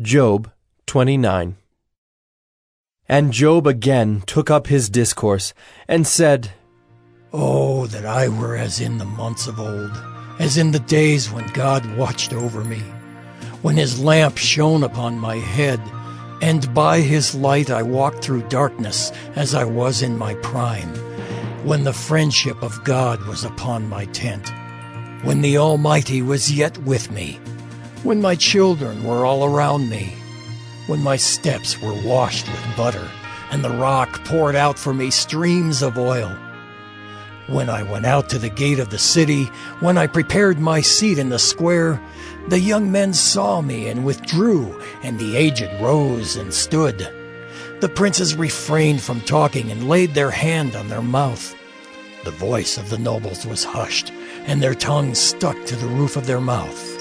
Job 29. And Job again took up his discourse, and said, Oh, that I were as in the months of old, as in the days when God watched over me, when his lamp shone upon my head, and by his light I walked through darkness as I was in my prime, when the friendship of God was upon my tent, when the Almighty was yet with me, when my children were all around me, when my steps were washed with butter, and the rock poured out for me streams of oil. When I went out to the gate of the city, when I prepared my seat in the square, the young men saw me and withdrew, and the aged rose and stood. The princes refrained from talking and laid their hand on their mouth. The voice of the nobles was hushed, and their tongues stuck to the roof of their mouth.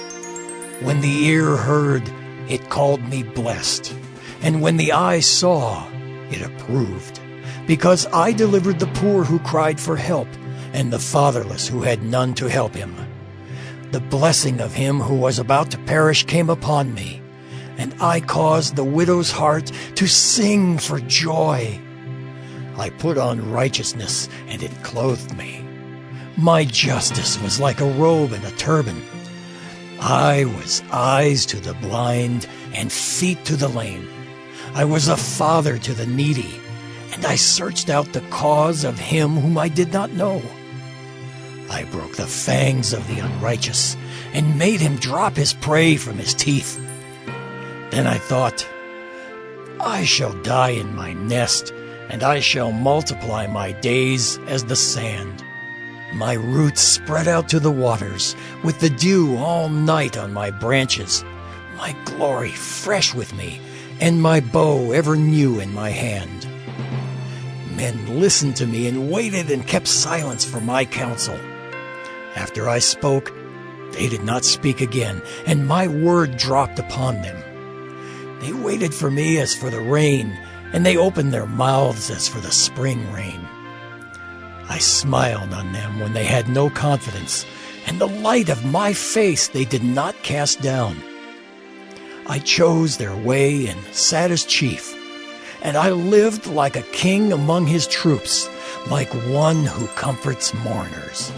When the ear heard, it called me blessed, and when the eye saw, it approved, because I delivered the poor who cried for help, and the fatherless who had none to help him. The blessing of him who was about to perish came upon me, and I caused the widow's heart to sing for joy. I put on righteousness, and it clothed me. My justice was like a robe and a turban. I was eyes to the blind and feet to the lame. I was a father to the needy, and I searched out the cause of him whom I did not know. I broke the fangs of the unrighteous and made him drop his prey from his teeth. Then I thought, I shall die in my nest, and I shall multiply my days as the sand. My roots spread out to the waters, with the dew all night on my branches, my glory fresh with me, and my bow ever new in my hand. Men listened to me and waited and kept silence for my counsel. After I spoke, they did not speak again, and my word dropped upon them. They waited for me as for the rain, and they opened their mouths as for the spring rain. I smiled on them when they had no confidence, and the light of my face they did not cast down. I chose their way and sat as chief, and I lived like a king among his troops, like one who comforts mourners.